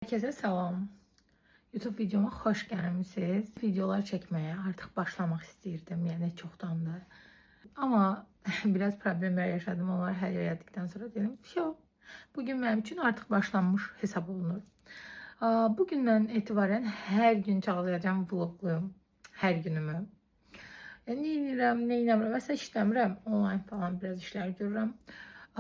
Herkese salam. YouTube videoma xoş gəlmisiniz. Videolar çəkməyə artıq başlamaq istəyirdim, yəni çoxdandır. Amma biraz problemlər yaşadım. Onları həll etdikdən sonra dedim, bugün mənim üçün artıq başlanmış hesab olunur. Bugündən etibarən hər gün çalışacağam vloqluyum. Hər günümü. Nə edirəm, nə edirəm. Məsələn, işləmirəm. Online falan biraz işlər görürəm.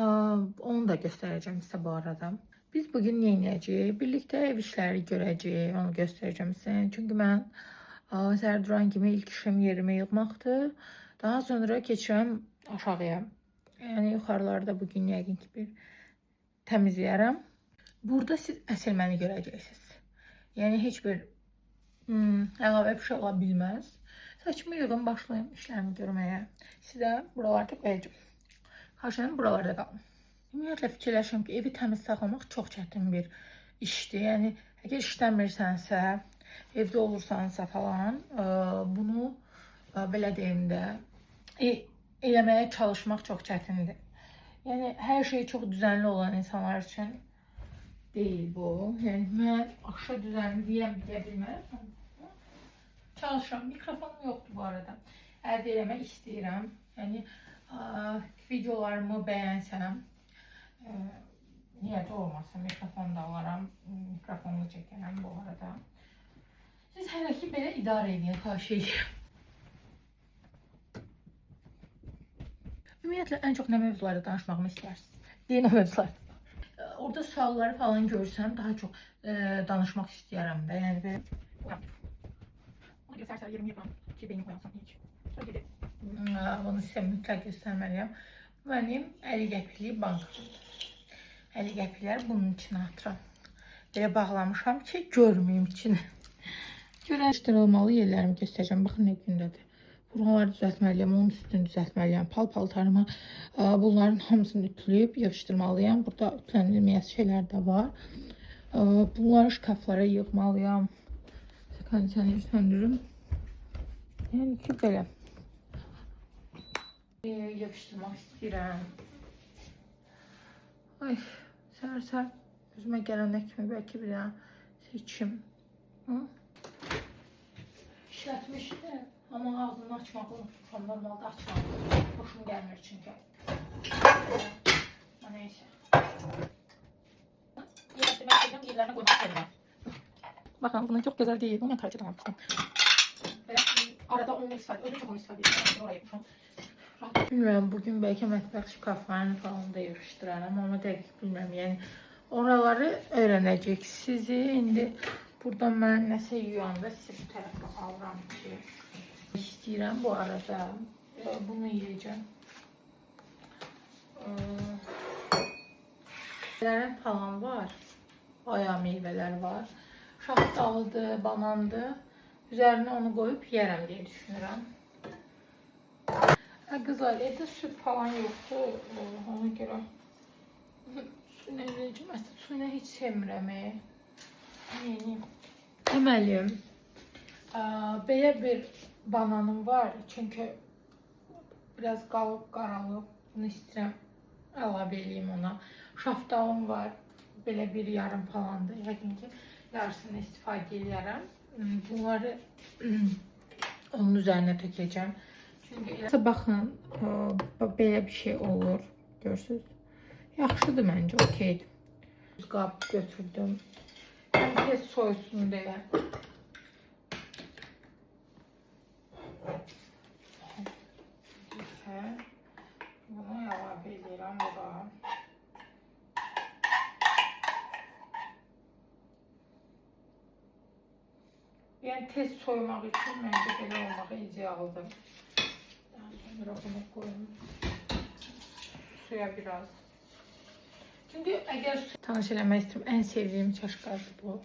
Onu da göstərəcəm sizə bu arada. Biz bugün nə edəcəyik? Birlikdə ev işləri görəcəyik. Onu göstərəcəm sizə. Çünki mən səhər duran kimi ilk işim yerimi yığmaqdır. Daha sonra keçirəm aşağıya. Yəni yuxarılarda bugün yəqin ki bir təmizləyərəm. Burada siz əsl məni görəcəksiniz. Yəni heç bir əlavə bir şey ola bilməz. Saçımı yığım, başlayım işlərimi görməyə. Sizə buralarda qoyacağım. Xahiş buralarda qalın. Ümumiyyətlə fikirləşirəm ki, evi təmiz saxlamaq çox çətin bir işdir. Yəni, əgər işləmirsənsə, evdə olursansa falan, bunu belə deyim də, eləməyə çalışmaq çox çətindir. Yəni, hər şey çox düzənli olan insanlar üçün deyil bu. Yəni, mən aşağı düzənli deyə bilmərəm. Çalışıram. Mikrofonum yoxdur bu arada. Əldə eləmək istəyirəm. Yəni, videolarımı bəyənsəm, niyyəti olmasa mikrofon da alaram, mikrofonla çəkərəm bu arada. Siz hələ ki belə idarə edin, xahiş edirəm. Ümumiyyətlə, ən çox nə mövzularda danışmağımı istəyirsiniz? Deyin o mövzularda. Orada sualları falan görsəm, daha çox danışmaq istəyərəm də. Yəni belə... Onu göstərsə, yerimi yıqam ki, beyni qoyansam hiç. Sonra gedib. Bunu sizə mütləq göstərməliyəm. Mənim 50 qəpiklik bankamdır. 50 qəpikləri bunun içine atıram. Belə bağlamışam ki, görməyim içini. Görəşdirılmalı yerlərimi göstərəcəm. Baxın, nə gündədir. Buraları düzəltməliyəm, onun üstünü düzəltməliyəm. Paltarımı, bunların hamısını ütüləyib, yığışdırmalıyam. Burada ütlənilməyəsi şeylər də var. Bunları şkaflara yığmalıyam. Kondisioneri söndürüm. Yəni ki, belə. Yığışdırmaq istəyirəm. Ay, səhər özümə gələnə kimi bəlkə bir seçim. İşlətmişdi, amma ağzını açmaq unutmuşam. Normalda açmadım. Xoşum gəlmir çünki. Neyse. Yeməkləmək istəyirəm, yerlərinə qoymaq istəyirəm. Baxın, bunun çox gözəl deyil. Bunu mən tarçıdan almışdım. Arada onu istifadə, özüm çox onu istifadə edirəm. Oraya yapmışam. Bilmirəm, bugün bəlkə mətbəx şkaflarını falan da yığışdıraram, amma dəqiq bilmirəm. Yəni, oraları öyrənəcək sizi. İndi burada mən nəsə yuyanda sizə bu tərəfə alıram ki, istəyirəm bu arada. Bunu yiyəcəm. Meyvələr falan var. Bayağı meyvələr var. Şaftalıdır, banandır. Üzərinə onu qoyub yiyərəm deyə düşünürəm. Qızlar, evdə süt falan yoxdur, ona görə su nə edəcəm, əslində su ilə heç sevmirəm. Deməli, belə bir bananım var, çünki biraz qalıb, qaralıb, bunu istəyirəm, əlavə eləyim ona. Şaftalım var, belə bir yarım falandır, yəqin ki, yarısını istifadə edərəm. Bunları onun üzərinə tökəcəm. Baxın, belə bir şey olur, görürsünüz. Yaxşıdır məncə, okeydir. Qab götürdüm. Tez soyusun deyə. Bunu əlavə edirəm bura. Yəni tez soymaq üçün məncə belə olmağı idealdır. Sonra bunu koyun. Suya biraz. Çünkü eğer tanış eləmək istəyirəm, ən sevdiyim çaşqadır bu.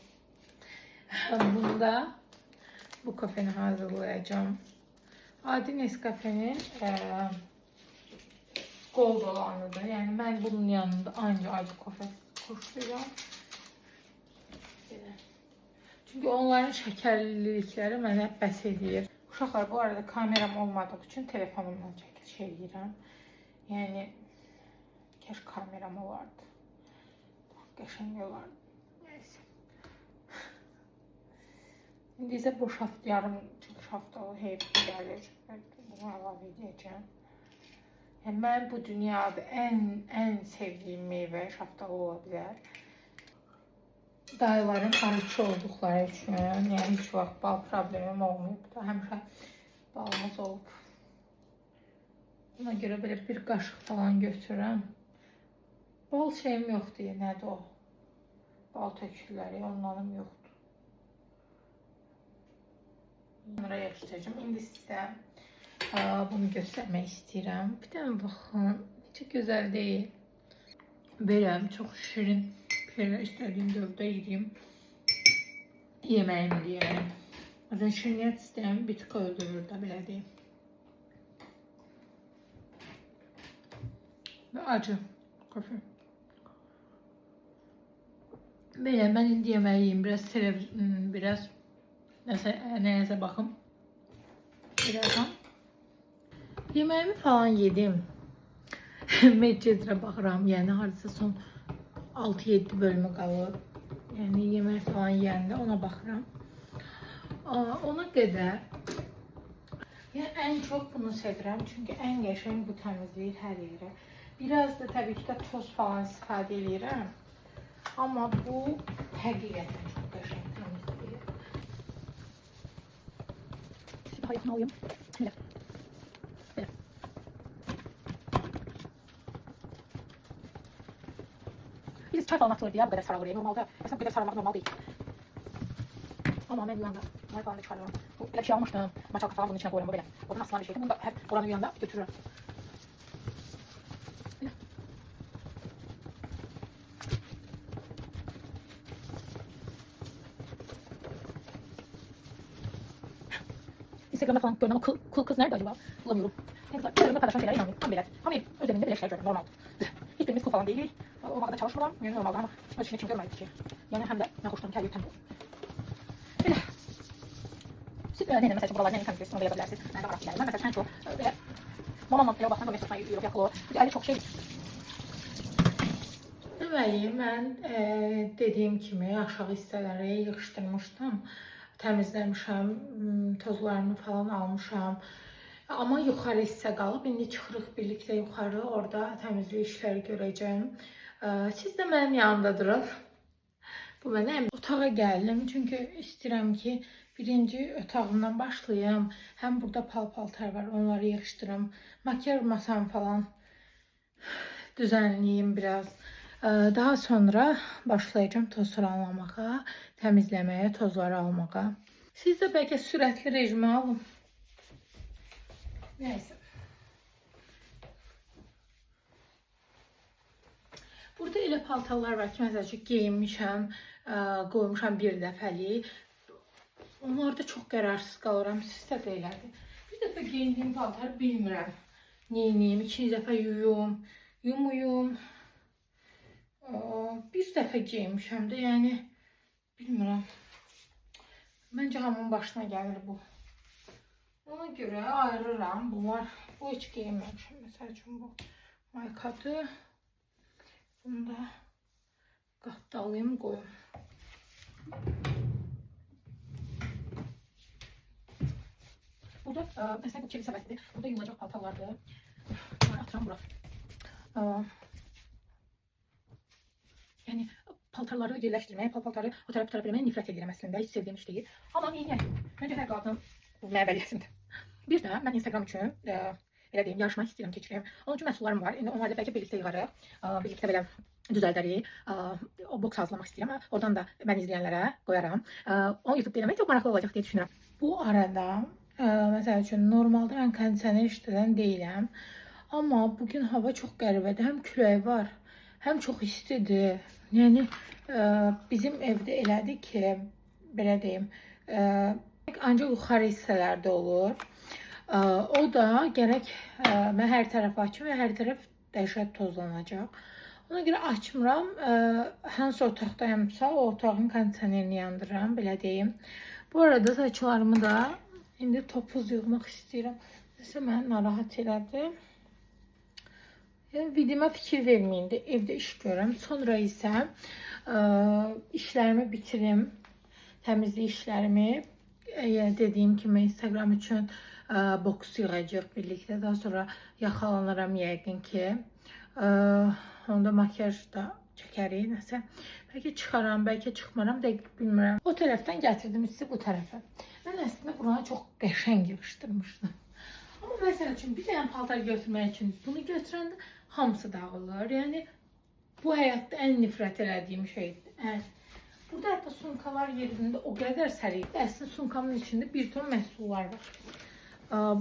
Bunda bu kafeni hazırlayacağım. Adi Nescafe'nin gold olanıdır. Yəni mən bunun yanında ancaq acı kafe koşuyorum. Çünkü onların şəkərlilikləri mənə bəs edir. Uşaqlar, bu arada kameram olmadığı için telefonumdan çəkiliş edirəm. Yəni, keşke kameram olardı. Qəşəng olardı. Neyse. İndi isə bu şaft, yarım şaftalı heyfli gəlir. Bunu əlavə edəcəm. Yəni, mən bu dünyada ən sevdiyim meyvə şaftalı ola bilər. Dayıların xarici olduqları üçün, yəni heç vaxt bal problemim olmayıb. Həmişə balımız olub. Buna görə belə bir qaşıq falan götürürəm. Bal şeyim yoxdur, nədir o? Bal tökürləri, onlarım yoxdur. Bunlara yaxşıcacım. İndi sizə bunu göstərmək istəyirəm. Bir dənə baxın, necə gözəl deyil. Beləm, çox şirin. Belə istədiyim dövdə yiyeyim. Yeməyim deyəm. Zaten şirniyyət istəyəm, bir tık öldürür də, belə deyim. Və acı. Kofe. Belə, mən indi yeməyi yiyeyim. Biraz nəyəsə baxım. Birazdan. Yeməyimi falan yedim. Medcezrə baxıram, yəni hardasa son 6-7 bölümü qalır. Yəni yemək falan yeyəndə ona baxıram. Ona qədər. Yəni ən çox bunu sevirəm, çünki ən qəşəng bu təmizləyir hər yerə. Biraz da təbii ki də toz falan istifadə edirəm. Amma bu həqiqətən çox qəşəng təmizləyir. Daha yaxın alayım. Belə. Belə. Biz çay falan atılır deyə bu qədər sarılır. Normalda, əslən bu qədər sarılmaq normal deyil. Amma mən yuyanda çay falan da çıxarıram. Bu belə bir şey almışdım. Maçalka falan bunun içine koyuram, bu belə. Oradan asılan bir şeydir. Bunu da hər oranı yuyanda götürürəm. Instagram'da falan görünen o kıl kız nerede acaba? Bulamıyorum. Ne güzel. Instagram'da paylaşan şeylere inanmıyorum. Tam böyle. Ama özelinde böyle şeyler görüyorum. Normal. Hiçbirimiz kıl falan değil. Olmakta da çalışmıyorum. Yani normalde ama hiç için görmedik ki. Yani hem de ben hoşlanım ki her yurtten bu. Böyle. Siz ne mesela buralar ne temizliyorsunuz? Onu da yapabilirsiniz. Ben de araştırıyorum. Ben mesela çok böyle mamamla falan baksan domestikten yürüyüp yakılıyor. Öyle çok şey. Deməli, mən dediyim kimi aşağı hissələri yığışdırmışdım. Təmizləmişəm, tozlarını falan almışam. Amma yuxarı hissə qalıb. İndi çıxırıq birlikdə yuxarı, orada təmizlik işləri görəcəm. Siz də mənim yanımda durun. Bu mənim otağa gəldim, çünki istəyirəm ki, birinci otağımdan başlayım. Həm burada pal-paltar var, onları yığışdırım. Makyaj masam falan düzənləyim biraz. Daha sonra başlayacağım toz sıralamaya, təmizləməyə, tozları almağa. Siz də bəlkə sürətli rejimi alın. Nəysə. Burada elə paltarlar var ki, məsəl üçün geyinmişəm, qoymuşam bir dəfəlik. Onlarda çox qərarsız qalıram, sizdə də elədir. Bir dəfə geyindiyim paltar bilmirəm. Neyim, ikinci dəfə yumuyum. Bir dəfə geymişəm də, yəni bilmirəm. Məncə hamının başına gəlir bu. Ona görə ayırıram. Bunlar, bu heç geyinməmişəm. Məsəl üçün bu maykadır. Bunu da qatdalayım, qoyum. Burada, məsələn bu kirli səbətidir. Burada yuyulacaq paltarlardır. Bunları atıram bura. Yəni paltarları yerləşdirməyə, paltarları o tərəf eləməyə nifrət edirəm əslində, heç sevdiyim iş deyil. Amma yine, məncə hər qadın məbəliyyəsində. Bir də mən Instagram üçün elə deyim, yarışma istəyirəm, keçirəm. Onun üçün məhsullarım var. İndi onları da bəlkə birlikdə yığarıq, birlikdə belə düzəldərik. O boks hazırlamaq istəyirəm. Oradan da mən izləyənlərə qoyaram. Onu YouTube eləmək çox maraqlı olacaq deyə düşünürəm. Bu arada, məsəl üçün, normalda mən kondisioner işlədən deyiləm. Amma bugün hava çox qəribədir. Həm külək var, həm çox istidir. Yəni bizim evdə elədir ki, belə deyim, ancaq yuxarı hissələrdə olur. O da gərək mən hər tərəf açım və hər tərəf dəhşət tozlanacaq. Ona görə açmıram. Hansı otaqdayımsa o otağın kondisionerini yandırıram, belə deyim. Bu arada saçlarımı da indi topuz yığmaq istəyirəm. Nəsə məni narahat elədi. Videoma fikir verməyin də, evdə iş görürəm. Sonra isə işlərimi bitirim, təmizlik işlərimi. Dediyim kimi Instagram üçün boks yığacaq birlikdə. Daha sonra yaxalanıram yəqin ki. Onda makyaj da çəkərik nəsə. Bəlkə çıxaram, bəlkə çıxmaram, dəqiq bilmirəm. O tərəfdən gətirdim sizi bu tərəfə. Mən əslində buranı çox qəşəng yığışdırmışdım. Amma məsəl üçün bir dənə paltar götürmək üçün bunu götürəndə hamısı dağılır. Yəni bu həyatda ən nifrət elədiyim şeydir. Burada hətta sumkalar yerində o qədər səliqəli. Əslində sumkamın içində bir ton məhsullar var.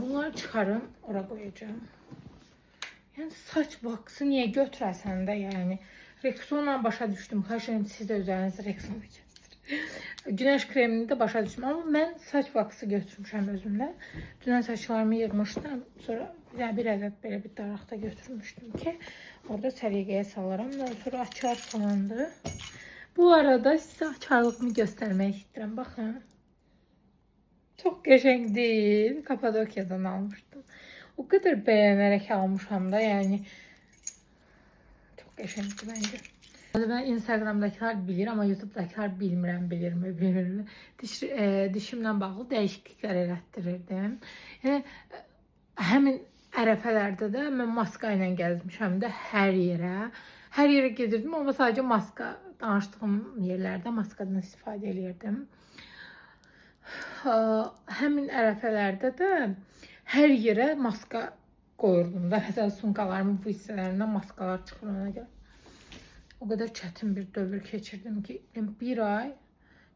Bunları çıxarım, ora qoyacağam. Yəni saç vaksı niyə götürəsən də, yəni Rexonla başa düşdüm. Xahiş edirəm siz də üzərinizə Rexon kəsdirin. Günəş kremini də başa düşdüm. Amma mən saç vaksı götürmüşəm özümlə. Dünən saçlarımı yığmışdım. Sonra bir ədəd belə bir daraqda götürmüşdüm ki, orada səliqəyə salaram. Sonra açar falandı. Bu arada sizə açarlığımı göstərmək istəyirəm. Baxın. Çox qəşəng deyil. Kapadokya'dan almışdım. O qədər bəyənərək almışam da, yəni çox qəşəngdir məncə. Və Instagram'dakılar bilir, amma YouTube'dakılar bilmirəm, bilirmi? Dişimlə bağlı dəyişikliklər elətdirirdim. Yəni, həmin ərəfələrdə də mən maska ilə gəzmişəm də hər yerə. Hər yerə gedirdim, amma sadəcə maska, danışdığım yerlərdə maskadan istifadə edirdim. Həmin ərəfələrdə də hər yerə maska qoyurdum da. Hətta sumkalarımın bu hissələrindən maskalar çıxır ona görə. O qədər çətin bir dövr keçirdim ki, bir ay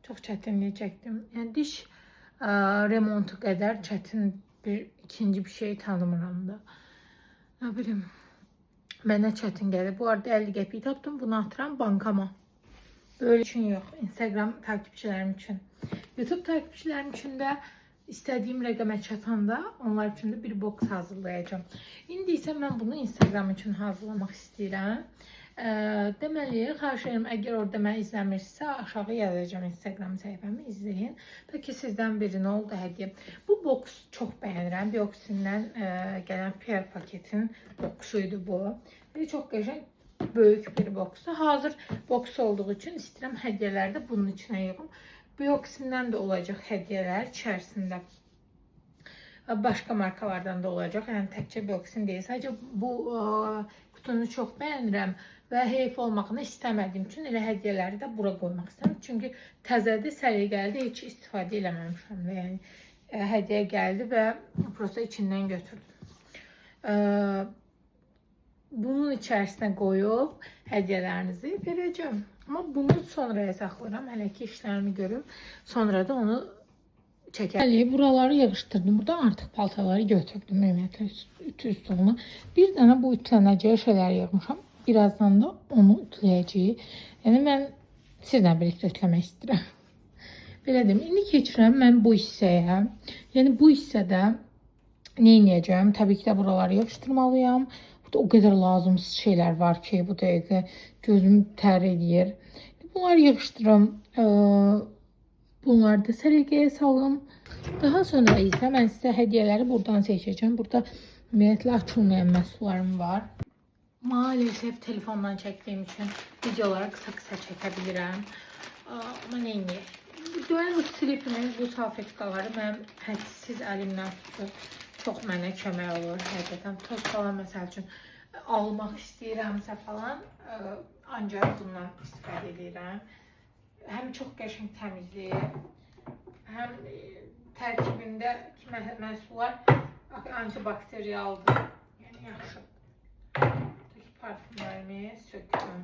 çox çətinlik çəkdim. Yəni diş remontu qədər çətin ikinci bir şey tanımıram da. Nə bilim, mənə çətin gəlir. Bu arada 50 qəpik tapdım, bunu atıram bankama. Böyle üçün yox, Instagram takipçilərim üçün. YouTube takipçilərim üçün də istədiyim rəqəmə çatanda onlar üçün də bir boks hazırlayacağım. İndi isə mən bunu Instagram üçün hazırlamaq istəyirəm. Deməli, xahiş edirəm, əgər orada mən izləmirsə, aşağı yazacağım Instagram səhifəmi, izləyin. Bəlkə sizdən biri nə oldu hədiyyə. Bu boks çox bəyənirəm. Bioksindən gələn PR paketin boksuydu bu. Çox qəşəng, böyük bir boksdur. Hazır boks olduğu üçün istəyirəm hədiyyələri də bunun içinə yığım. Bioksindən də olacaq hədiyyələr içərisində. Başqa markalardan da olacaq. Yəni təkcə Bioksin deyil. Sadəcə bu qutunu çox bəyənirəm və heyf olmağını istəmədiyim üçün elə hədiyyələri də bura qoymaq istədim. Çünki təzədir, səliqəlidir, heç istifadə eləməmişəm. Yəni hədiyyə gəldi və prosta içindən götürdüm. Bunun içərisinə qoyub hədiyyələrinizi verəcəm. Amma bunu sonraya saxlayıram. Hələ ki işlərimi görüm. Sonra da onu çəkərəm. Buraları yığışdırdım. Burada artıq paltaları götürdüm. Ümumiyyətlə ütü stoluna. Bir dənə bu ütlənəcəyi şeyləri yığmışam. Birazdan da onu ütləyəcəyik. Yəni mən sizlə birlikdə ütləmək istəyirəm. Belə deyim. İndi keçirəm mən bu hissəyə. Yəni bu hissədə nə edəcəm? Təbii ki də buraları yığışdırmalıyam. Burada o qədər lazımsız şeylər var ki, bu dəqiqə gözüm tər edir. Bunları yığışdırım. Bunları da səliqəyə salım. Daha sonra isə mən sizə hədiyyələri buradan seçəcəm. Burada ümumiyyətlə açılmayan məhsullarım var. Maalesef telefondan çəkdiyim üçün videolara qısa çəkə bilirəm. Amma neyini? Dönən bu slipimi, bu salfetkaları mən hədsiz əlimdən tutub. Çox mənə kömək olur. Həqiqətən toz falan məsəl üçün almaq istəyirəmsə falan ancaq bundan istifadə edirəm. Həm çox qəşəng təmizləyir, həm tərkibindəki məhsullar antibakteriyaldır. Yəni yaxşı. Parfümlərimi sökdüm.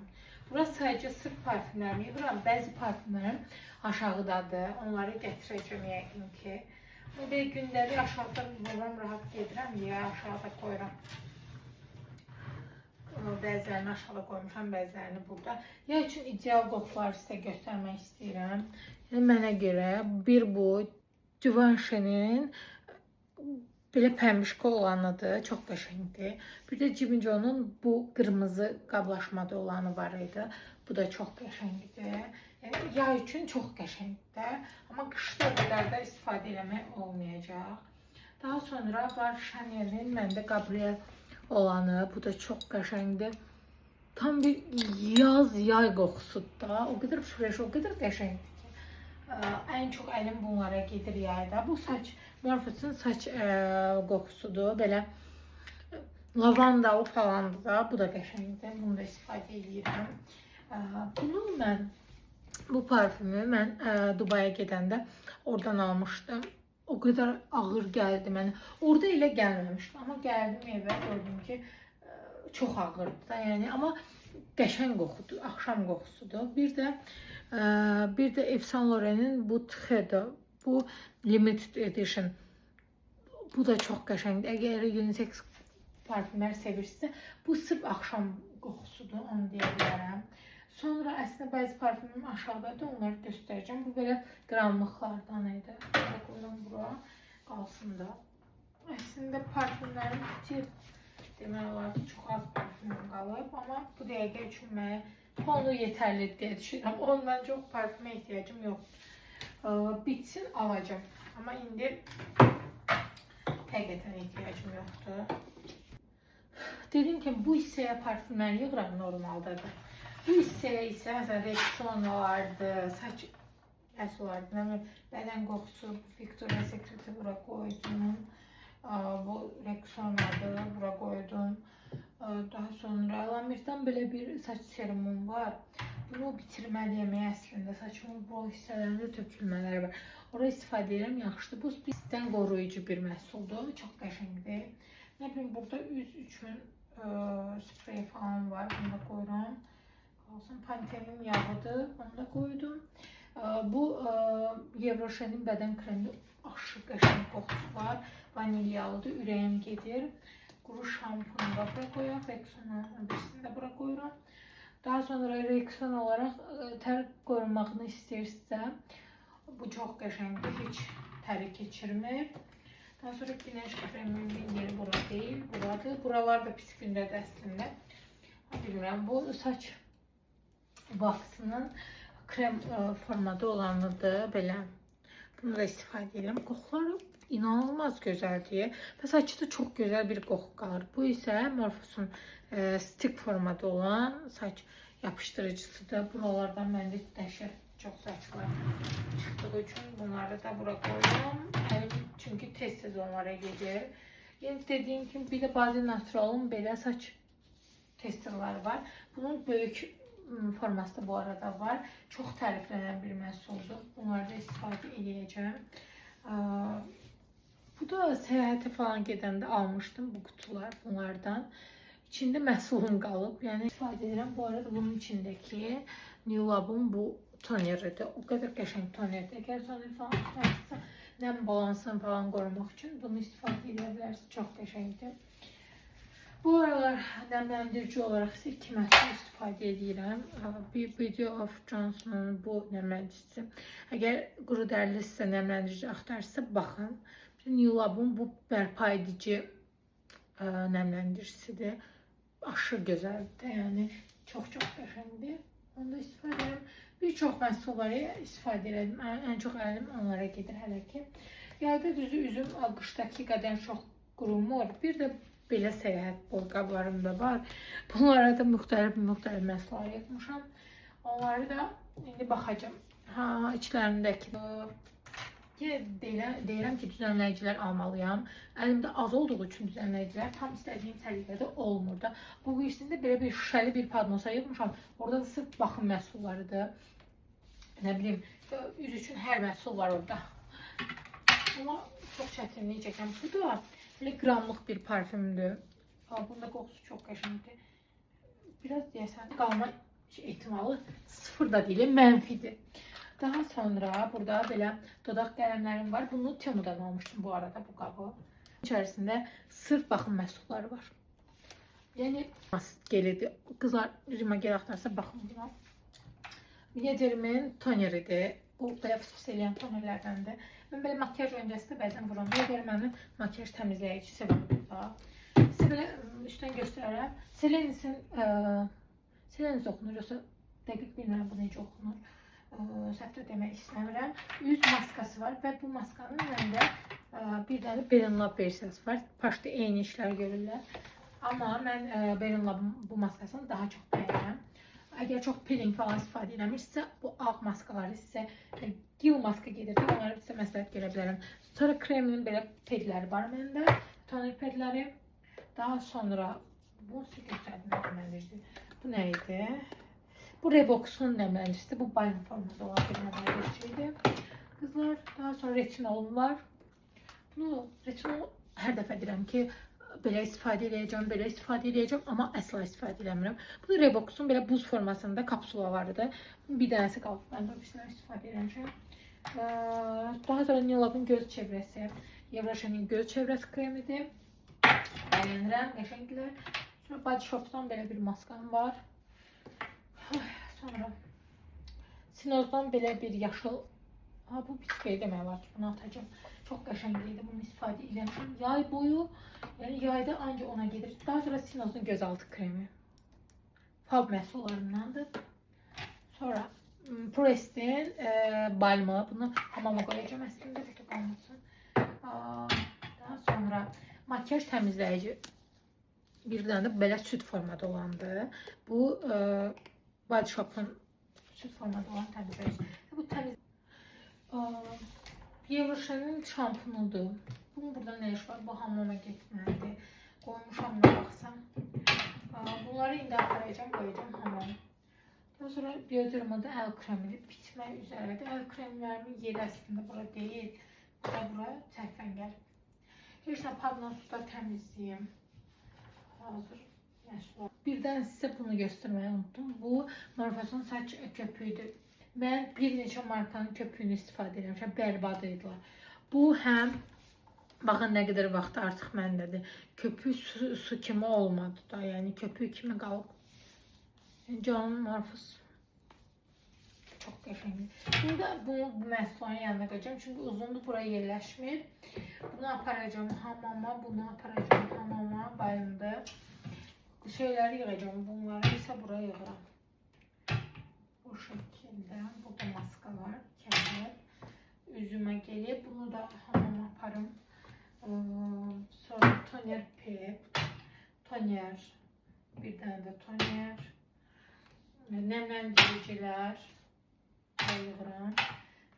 Burası sadəcə sırf parfümlərimi yığıram. Bəzi parfümlərim aşağıdadır. Onları gətirəcəm yəqin ki. Belə gündəlik aşağıda vururam, rahat gedirəm deyə aşağıda qoyuram. Bəzilərini aşağıda qoymuşam, bəzilərini burada. Ya üçün ideal qoxuları sizə göstərmək istəyirəm. Yəni mənə görə bir bu Givenchy'nin belə pəmbişko olanıdır, çox qəşəngdir. Bir də Jiminjon'un bu qırmızı qablaşmada olanı var idi. Bu da çox qəşəngdir. Yəni yay üçün çox qəşəngdir. Amma qışda o qədər də istifadə eləmək olmayacaq. Daha sonra var Chanel'in məndə Gabriel olanı. Bu da çox qəşəngdir. Tam bir yay qoxusudur da. O qədər fresh, o qədər qəşəngdir ki. Ən çox əlim bunlara gedir yayda. Bu saç Morphosin saç qoxusudur. Belə lavandalı falandır da. Bu da qəşəngdir. Bunu da istifadə edirəm. Bu parfümü mən Dubaya gedəndə oradan almışdım. O qədər ağır gəldi mənə. Orada elə gəlməmişdi. Amma gəldim evə, gördüm ki, çox ağırdır da. Yəni, amma qəşəng qoxudur, axşam qoxusudur. Bir də Yves Saint Laurent'in bu Txedo, bu limited edition. Bu da çox qəşəngdir. Əgər unisex parfümlər sevirsinizsə, bu sırf axşam qoxusudur, onu deyə bilərəm. Sonra əslində bəzi parfümüm aşağıdadır, onları göstərəcəm. Bu belə qramlıqlardan idi. Qoyuram bura, qalsın da. Əslində parfümlərim bitir. Demək olar ki, çox az parfümüm qalıb, amma bu dəqiqə üçün mənə onu yetərlidir deyə düşünürəm. Ondan çox parfümə ehtiyacım yoxdur. Bitsin, alacağım. Amma indi həqiqətən ehtiyacım yoxdur. Dedim ki, bu hissəyə parfümlər yığıram normaldadır. Bu hissəyə isə məsələn Rexonalardır, saç əsulardır, bədən qoxusu, Victoria's Secret'i bura qoydum. Bu Rexonadır, bura qoydum. Daha sonra Lamer'dan belə bir saç serumum var. Bunu bitirməliyəm əslində. Saçımın bu hissələrində tökülmələri var. Oraya istifadə edirəm, yaxşıdır. Bu pisdən qoruyucu bir məhsuldur, çox qəşəngdir. Nə bilim, burada üz üçün sprey falan var, bunu da qoyuram. Pantene'nin yağıdır, onu da qoydum. Bu Yevroşenin bədən kremi aşırı qəşəng qoxusu var. Vanilyalıdır, ürəyim gedir. Quru şampunu da bura qoyuram, Rexona'nın birisini də bura qoyuram. Daha sonra Rexona olaraq tər qorunmağını istəyirsə, bu çox qəşəngdir, heç təri keçirmir. Daha sonra günəş kremimin yeri bura deyil, buradır. Buralar da pis gündədir əslində. Bilmirəm, bu saç vaksının krem formatı olanıdır, belə. Bunu da istifadə edirəm. Qoxuları inanılmaz gözəldir və saçda çox gözəl bir qoxu qalır. Bu isə Morphosin stick formatı olan saç yapışdırıcısıdır. Buralardan məndə dəhşət çox saçlar çıxdığı üçün bunları da bura qoyuram. Çünki tez-tez onlara gedir. Yəni dediyim kimi, bir də Body Natural'ın belə saç testerləri var. Bunun böyük forması da bu arada var. Çox təriflənən bir məhsuldur. Bunları da istifadə edəcəm. Bu da səyahətə falan gedəndə almışdım bu qutular bunlardan. İçində məhsulum qalıb. Yəni istifadə edirəm. Bu arada bunun içindəki New Lab'ın bu toneridir. O qədər qəşəng toneridir. Əgər toner falan istifadə nəm balansını falan qorumaq üçün bunu istifadə edə bilərsiniz. Çox qəşəngdir. Bu aralar nəmləndirici olaraq isə 2 məhsul istifadə edirəm. Bir Beauty of Johnson'un bu nəmləndiricisi. Əgər quru dərlisinizsə, nəmləndirici axtarırsa, baxın. New Lab'ın bu bərpa edici nəmləndiricisidir. Aşırı gözəldir, yəni çox-çox qəşəngdir. Onu da istifadə edirəm. Bir çox məhsulları istifadə edirəm. Ən çox əlim onlara gedir hələ ki. Yayda düzü üzüm qışdakı qədər çox qurumur. Bir də belə səyahət boyqablarım da var. Bunlara da müxtəlif məhsullar yığmışam. Onları da indi baxacağım. İçlərindəki deyirəm ki, düzənləyicilər almalıyam. Əlimdə az olduğu üçün düzənləyicilər tam istədiyim səliqədə olmur da. Bu içində belə bir şüşəli bir padnosa yığmışam. Orada da sırf baxım məhsullarıdır. Nə bilim, üz üçün hər məhsul var orada. Amma çox çətinlik çəkəm. Bu da belə qramlıq bir parfümdür. Bunda qoxusu çox qəşəngdir. Biraz deyəsən qalma ehtimalı sıfır da deyil, mənfidir. Daha sonra burada belə dodaq qələmlərim var. Bunu Temu'dan almışdım bu arada bu qabı. İçərisində sırf baxım məhsulları var. Yəni gelidir. Qızlar üzümə gel axtarsa baxın buna. Miniatürümün toneridir. Bu belə fıs eləyən tonerlərdəndir. Mən belə makyaj öncəsi də bəzən vururam. Miniatürümün makyaj təmizləyicisi var burada. Sizə belə üstdən göstərərəm. Selenis oxunur, yoxsa dəqiq bilmirəm bu necə oxunur. Səhv də demək istəmirəm. Üz maskası var və bu maskanın yanında bir dənə Berenlab versiyası var. Başda eyni işlər görürlər. Amma mən Berenlab'ın bu maskasını daha çox bəyənirəm. Əgər çox peeling falan istifadə eləmirsə, bu ağ maskaları sizə gil maska gedirsə, onları sizə məsləhət görə bilərəm. Sonra kremin belə pedləri var məndə, toner pedləri. Daha sonra bu sizə göstərdim nəmləndirici. Bu nə idi? Bu Revox'un nəmləndiricisi. Bu balm formada olan bir nəmləndiricidir. Qızlar, daha sonra retinolum var. Bunu retinol hər dəfə deyirəm ki, belə istifadə edəcəm, amma əsla istifadə eləmirəm. Bu Revox'un belə buz formasında kapsulalarıdır. Bir dənəsi qalıb, mən də bir istifadə edəcəm. Daha sonra Nilab'ın göz çevrəsi, Yevraşanın göz çevrəsi kremidir. Bəyənirəm, qəşənglər. Sonra Body Shop'dan belə bir maskam var. Sonra Sinoz'dan belə bir yaşıl, bu bitkiyi demək var ki, bunu atacağım. Çox qəşənglikdir, bunu istifadə eləmişəm. Yay boyu, yəni yayda ancaq ona gedir. Daha sonra Sinoz'un gözaltı kremi. Fab məhsullarındandır. Sonra Prest'in balmı, bunu hamama qoyacağım əslində, bir də qalmasın. Daha sonra makyaj təmizləyici. Bir dənə də belə süd formada olandır. Bu Body Shop'un süd formada olan təmizləyici. Bu təmiz... Yevraşanın şampunudur. Bunun burada nə iş var? Bu hamama getməlidir. Qoymuşam da baxsam. Bunları indi aparacağım, qoyacağım hamama. Daha sonra Bioderma'da əl kremini bitmək üzərədir. Əl kremlərimin yeri əslində bura deyil. Bura səhvən gəlib. Heç nə padla suda təmizləyim. Hazır məhsullar. Birdən sizə bunu göstərməyi unuttum. Bu Morphoson saç köpüğüdür. Mən bir neçə markanın köpüğünü istifadə edirəm. Bərbad edilir. Bu həm, baxın nə qədər vaxt artıq məndədir. Köpük su kimi olmadı da. Yəni köpük kimi qalıb. John Morphos. Çox qəşəngdir. Şimdi bu məhsulların yanına qoyacağım. Çünki uzundur, buraya yerləşmir. Bunu aparacağım hamama, bunu aparacağım hamama, bayımda. Şeyləri yığacağım. Bunları isə buraya yığıram. Bu şekilde. Burada maska var. Kağıt. Üzüme gelip bunu da hamama aparım. Sonra toner pep. Toner. Bir tane de toner. Nemlendiriciler. Ayıram.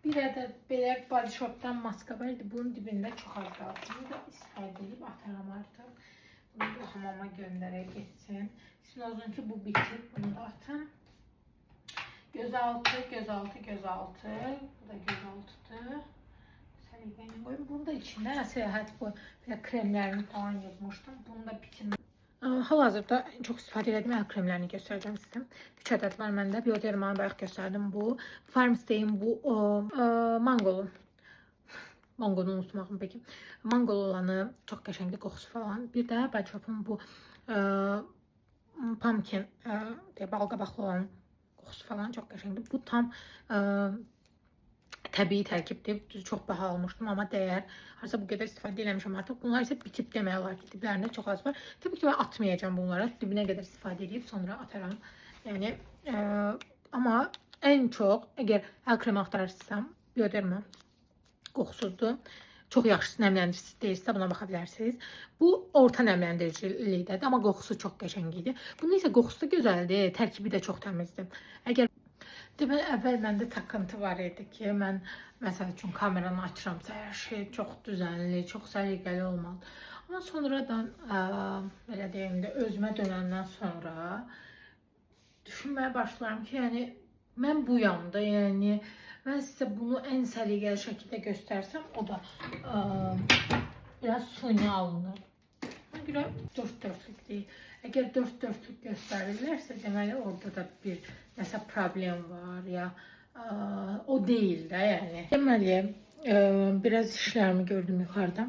Bir adet belə Body Shop'dan maska var. Bunun dibində çox az qaldı. Bunu da istifadə edib ataram artıq. Bunu da hamama göndərək getsin. Sinozun ki bu bitib. Bunu da atım. Gözaltı. Bu da gözaltıdır. Səliqəni qoyum. Bunu da içində səyahət bu kremlərini falan yığmışdım. Bunu da bitirdim. Hal-hazırda çox istifadə etdiyim əl kremlərini göstərəcəm sizə. 3 ədəd var məndə. Biodermanı bayaq göstərdim bu. Farmstay'in bu mangolu. Mangolu unutmağım peki. Mangol olanı çox qəşəngli qoxusu falan. Bir də Body Shop'un bu pumpkin balqabaqlı olan qoxusu falan çox qəşəngdir. Bu tam təbii tərkibdir. Çox baha almışdım, amma dəyər. Harca bu qədər istifadə eləmişəm artıq. Bunlar isə bitib demək olar ki, diblərində çox az var. Təbii ki, mən atmayacağım bunlara. Dibinə qədər istifadə edib sonra atarım. Yəni, amma ən çox, əgər əl kremi axtarırsam, Bioderma qoxusuzdur. Çox yaxşı nəmləndiricisi deyilsə buna baxa bilərsiniz. Bu orta nəmləndiricilikdədir, amma qoxusu çox qəşəng idi. Bunun isə qoxusu da gözəldir, tərkibi də çox təmizdir. Əgər deməli, əvvəl məndə takıntı var idi ki, mən məsəl üçün kameranı açıramsa, hər şey çox düzənli, çox səliqəli olmalı. Amma sonradan, belə deyim də, özümə dönəndən sonra düşünməyə başlaram ki, yəni, mən buyam da, yəni, mən sizə bunu ən səliqəli şəkildə göstərsəm, o da biraz suni alınır. Ona görə 4-4lük deyil. Əgər 4-4lük göstərirlərsə, deməli, orada da bir nəsə problem var, ya o deyil də, yəni. Deməli, biraz işlərimi gördüm yuxarıda.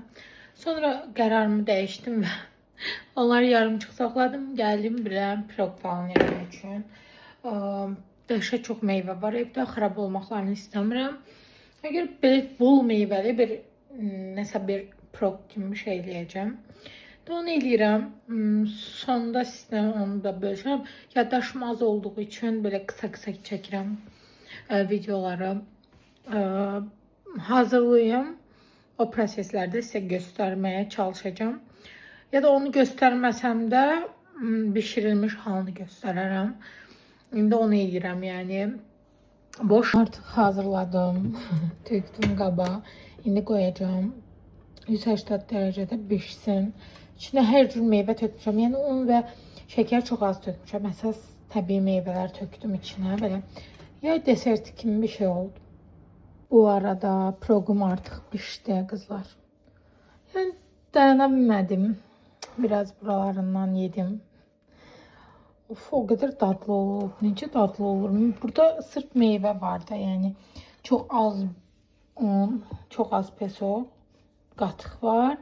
Sonra qərarımı dəyişdim və onları yarımçıq saxladım. Gəldim, biləm, pirog falan yemək üçün. Dəhşət çox meyvə var, evdə xarab olmaqlarını istəmirəm. Əgər belə bol meyvəli bir, nəsə bir pirog kimi bir şey eləyəcəm. Onu eləyirəm. Sonda sizlə onu da bölüşürəm. Yaddaşım az olduğu üçün belə qısa-qısa çəkirəm videoları. Hazırlayım. O proseslərdə sizə göstərməyə çalışacağım. Ya da onu göstərməsəm də bişirilmiş halını göstərərəm. İndi onu yeyirəm, yəni boş. Artıq hazırladım. Tökdüm qaba. İndi qoyacağım. 180 dərəcədə bişsin. İçinə hər cür meyvə tökmüşəm. Yəni un və şəkər çox az tökmüşəm. Əsas təbii meyvələr tökdüm içinə. Belə yay deserti kimi bir şey oldu. Bu arada proqum artıq pişdi qızlar. Yəni dayana bilmədim. Biraz buralarından yedim. Of, o qədər dadlı olub. Necə dadlı olur. Burada sırf meyvə var da, yəni çox az un, çox az peso, qatıq var.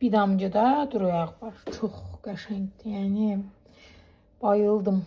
Bir damcı da duru yağ var. Çox qəşəngdir. Yəni bayıldım.